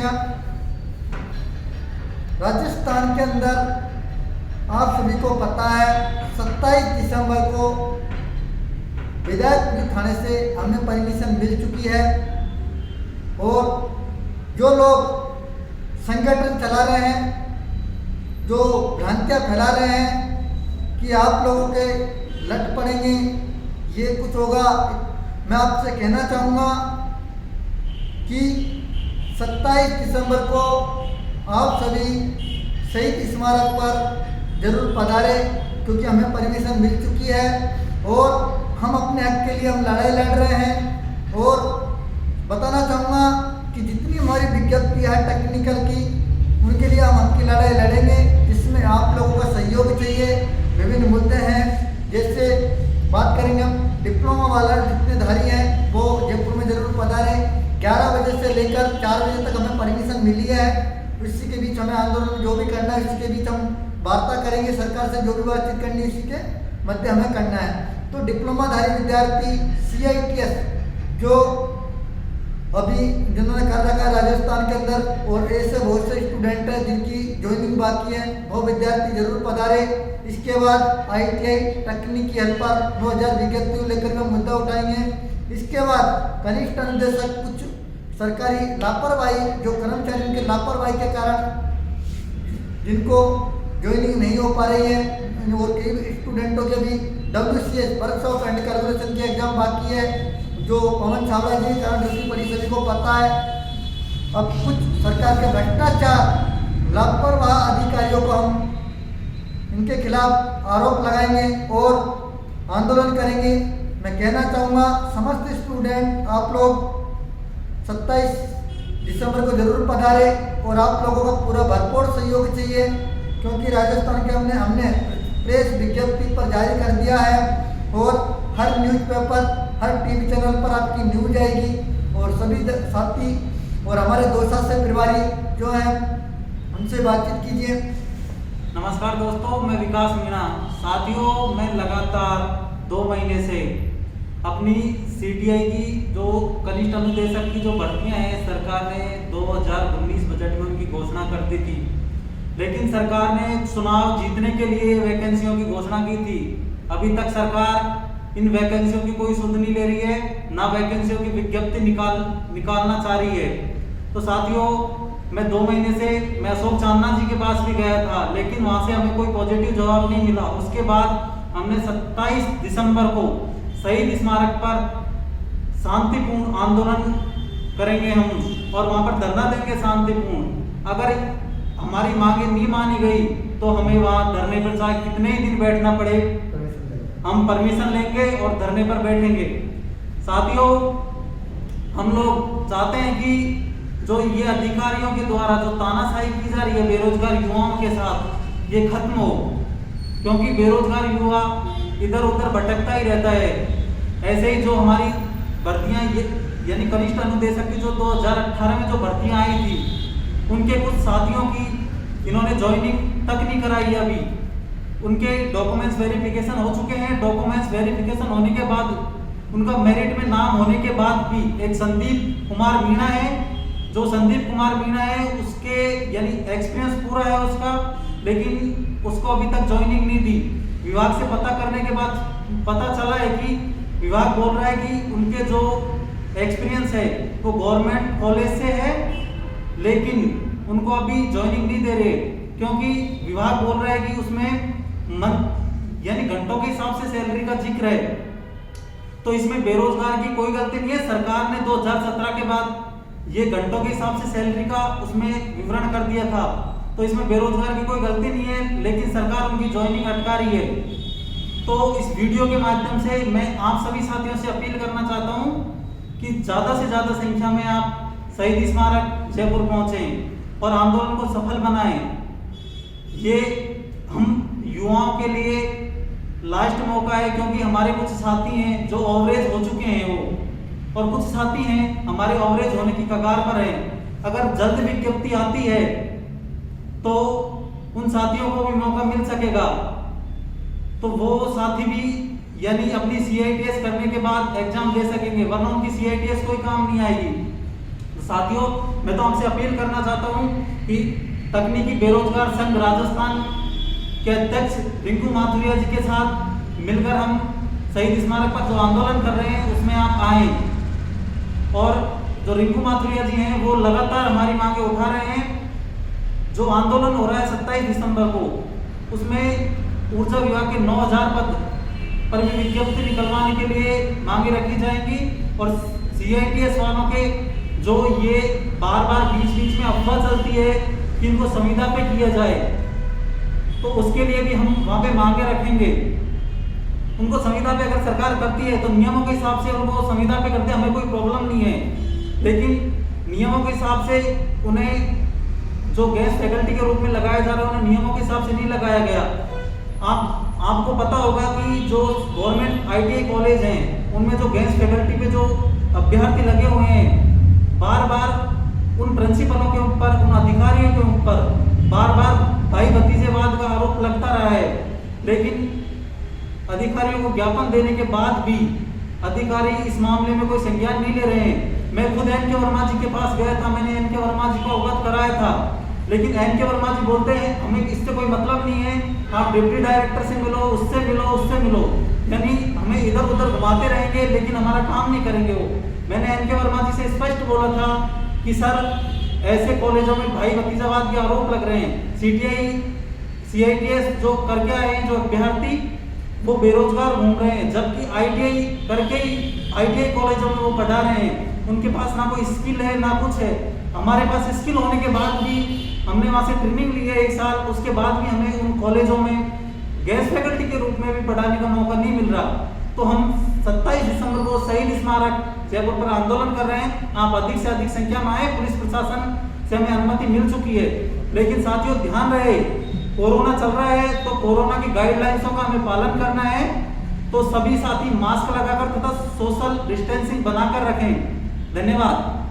साथियों, राजस्थान के अंदर आप सभी को पता है 27 दिसंबर को विधायक थाने से हमें परमिशन मिल चुकी है और जो लोग संगठन चला रहे हैं, जो भ्रांतियाँ फैला रहे हैं कि आप लोगों के लट पड़ेंगे, ये कुछ होगा, मैं आपसे कहना चाहूँगा कि 27 दिसंबर को आप सभी शहीद स्मारक पर जरूर पधारे, क्योंकि हमें परमिशन मिल चुकी है और हम अपने हक के लिए हम लड़ाई लड़ रहे हैं। और बताना चाहूँगा कि जितनी हमारी विज्ञप्ति है टेक्निकल की, उनके लिए हम हक की लड़ाई लड़ेंगे, जिसमें आप लोगों का सहयोग चाहिए। विभिन्न मुद्दे हैं, जैसे बात करेंगे हम डिप्लोमा वाला जितने धारी हैं वो जयपुर में जरूर पधारें। 11 बजे से लेकर 4 बजे तक हमें परमिशन मिली है। इसी के बीच हमें आंदोलन जो भी करना है, इसी के बीच हम वार्ता करेंगे सरकार से, जो भी बातचीत करनी है इसी के मध्य हमें करना है। तो डिप्लोमाधारी विद्यार्थी CITS जो अभी जिन्होंने कर रखा है राजस्थान के अंदर, और ऐसे बहुत से स्टूडेंट हैं जिनकी ज्वाइनिंग बाकी है, वो विद्यार्थी जरूर पधारे। इसके बाद ITI तकनीकी हेल्पर 2000 विज्ञप्ति लेकर हम मुद्दा उठाएंगे। इसके बाद कनिष्ठ अनुदेशक कुछ सरकारी लापरवाही, जो कर्मचारियों की लापरवाही के कारण जिनको ज्वाइनिंग नहीं हो पा रही है, और कई स्टूडेंटों के भी WCS works of and calculation के एग्जाम बाकी है, जो पवन छावड़ा जी के कारण दूसरी पड़ी, सभी को पता है। अब कुछ सरकार के भ्रष्टाचार लापरवाह अधिकारियों को हम इनके खिलाफ आरोप लगाएंगे और आंदोलन करेंगे। मैं कहना चाहूँगा समस्त स्टूडेंट आप लोग 27 दिसंबर को जरूर पधारे और आप लोगों का पूरा भरपूर सहयोग चाहिए, क्योंकि राजस्थान के हमने प्रेस विज्ञप्ति पर जारी कर दिया है और हर न्यूज़पेपर, हर टीवी चैनल पर आपकी न्यूज आएगी। और सभी साथी और हमारे दोस्त से परिवारी जो हैं उनसे बातचीत कीजिए। नमस्कार दोस्तों, मैं विकास मीणा। साथियों, मैं लगातार 2 महीने से अपनी CTI की जो कनिष्ठ अनुदेशक की जो भर्तियां हैं, सरकार ने 2019 बजट में उनकी घोषणा कर दी थी, लेकिन सरकार ने चुनाव जीतने के लिए वैकेंसियों की घोषणा की थी। अभी तक सरकार इन वैकेंसियों की कोई सुध नहीं ले रही है, ना वैकेंसियों की विज्ञप्ति निकालना चाह रही है। तो साथियों, मैं 2 महीने से मैं अशोक चांदना जी के पास भी गया था, लेकिन वहां से हमें कोई पॉजिटिव जवाब नहीं मिला। उसके बाद हमने 27 दिसंबर को शहीद स्मारक पर शांतिपूर्ण आंदोलन करेंगे हम, और वहां पर धरना देंगे शांतिपूर्ण। अगर हमारी मांगे नहीं मानी गई तो हमें वहां धरने पर चाहे कितने ही दिन बैठना पड़े, हम परमिशन लेंगे और धरने पर बैठेंगे। साथियों, हम लोग चाहते हैं कि जो ये अधिकारियों के द्वारा जो तानाशाही की जा रही है बेरोजगार युवाओं के साथ, ये खत्म हो, क्योंकि बेरोजगार युवा इधर उधर भटकता ही रहता है। ऐसे ही जो हमारी भर्तियां यानी कनिष्ठ अनुदेशक की जो 2018 में जो भर्तियां आई थी, उनके कुछ साथियों की इन्होंने ज्वाइनिंग तक नहीं कराई। अभी उनके डॉक्यूमेंट्स वेरिफिकेशन हो चुके हैं। डॉक्यूमेंट्स वेरिफिकेशन होने के बाद, उनका मेरिट में नाम होने के बाद भी एक संदीप कुमार मीणा है, जो संदीप कुमार मीणा है उसके यानी एक्सपीरियंस पूरा है उसका, लेकिन उसको अभी तक ज्वाइनिंग नहीं दी। विभाग से पता करने के बाद पता चला है कि विभाग बोल रहा है कि उनके जो एक्सपीरियंस है वो गवर्नमेंट कॉलेज से है, लेकिन उनको अभी ज्वाइनिंग नहीं दे रहे, क्योंकि विभाग बोल रहा है कि उसमें यानी घंटों के हिसाब से सैलरी का जिक्र है। तो इसमें बेरोजगार की कोई गलती नहीं है। सरकार ने 2017 के बाद ये घंटों के हिसाब से सैलरी का उसमें विवरण कर दिया था, तो इसमें बेरोजगार की कोई गलती नहीं है, लेकिन सरकार उनकी ज्वाइनिंग अटका रही है। तो इस वीडियो के माध्यम से मैं आप सभी साथियों से अपील करना चाहता हूं कि ज़्यादा से ज़्यादा संख्या में आप शहीद स्मारक जयपुर पहुंचें और आंदोलन को सफल बनाएं। ये हम युवाओं के लिए लास्ट मौका है, क्योंकि हमारे कुछ साथी हैं जो ओवरेज हो चुके हैं वो, और कुछ साथी हैं हमारे ओवरेज होने की कगार पर हैं। अगर जल्द विज्ञप्ति आती है तो उन साथियों को भी मौका मिल सकेगा, तो वो साथी भी यानी अपनी CITS करने के बाद एग्जाम दे सकेंगे, वरना उनकी CITS कोई काम नहीं आएगी। साथियों, मैं तो आपसे अपील करना चाहता हूं कि तकनीकी बेरोजगार संघ राजस्थान के अध्यक्ष रिंकू माथुरिया जी के साथ मिलकर हम शहीद स्मारक पर जो आंदोलन कर रहे हैं उसमें आप आए। और जो रिंकू माथुरिया जी हैं वो लगातार हमारी मांगे उठा रहे हैं। जो आंदोलन हो रहा है 27 दिसंबर को, उसमें ऊर्जा विभाग के 9000 पद पर भी विज्ञप्ति निकलवाने के लिए मांगे रखी जाएंगी। और CITS वालों के जो ये बार बार बीच में अफवाह चलती है कि इनको संविदा पे किया जाए, तो उसके लिए भी हम वहां पे मांगे रखेंगे। उनको संविदा पे अगर सरकार करती है तो नियमों के हिसाब से उनको संविदा पे करते, हमें कोई प्रॉब्लम नहीं है। लेकिन नियमों के हिसाब से उन्हें जो गेस्ट फैकल्टी के रूप में लगाया जा रहा है, उन्हें नियमों के हिसाब से नहीं लगाया गया। आपको पता होगा कि जो गवर्नमेंट ITI कॉलेज हैं उनमें जो गेस्ट फैकल्टी पे जो अभ्यर्थी लगे हुए हैं, बार बार उन प्रिंसिपलों के ऊपर, उन अधिकारियों के ऊपर बार बार भाई भतीजेवाद का आरोप लगता रहा है। लेकिन अधिकारियों को ज्ञापन देने के बाद भी अधिकारी इस मामले में कोई संज्ञान नहीं ले रहे हैं। मैं खुद NK वर्मा जी के पास गया था, मैंने NK वर्मा जी को अवगत कराया था, लेकिन NK वर्मा जी बोलते हैं हमें इससे कोई मतलब नहीं है, आप डिप्टी डायरेक्टर से मिलो, उससे मिलो, उससे मिलो, यानी हमें इधर उधर घुमाते रहेंगे लेकिन हमारा काम नहीं करेंगे वो। मैंने NK वर्मा जी से स्पष्ट बोला था कि सर ऐसे कॉलेजों में भाई भतीजावाद के आरोप लग रहे हैं। CITS जो करके आए हैं जो अभ्यर्थी, वो बेरोजगार घूम रहे हैं, जबकि ITI करके ही ITI कॉलेजों में वो पढ़ा रहे हैं। उनके पास ना कोई स्किल है ना कुछ है। हमारे पास स्किल होने के बाद भी हमने वहाँ से ट्रेनिंग ली है 1 साल, उसके बाद भी हमें उन कॉलेजों में गेस्ट फैकल्टी के रूप में भी पढ़ाने का मौका नहीं मिल रहा। तो हम 27 दिसंबर को शहीद स्मारक जयपुर पर आंदोलन कर रहे हैं। आप अधिक से अधिक संख्या में आए, पुलिस प्रशासन से हमें अनुमति मिल चुकी है। लेकिन साथियों ध्यान रहे, कोरोना चल रहा है तो कोरोना की गाइडलाइंसों का हमें पालन करना है। तो सभी साथी मास्क लगाकर तथा सोशल डिस्टेंसिंग बनाकर रखें। धन्यवाद।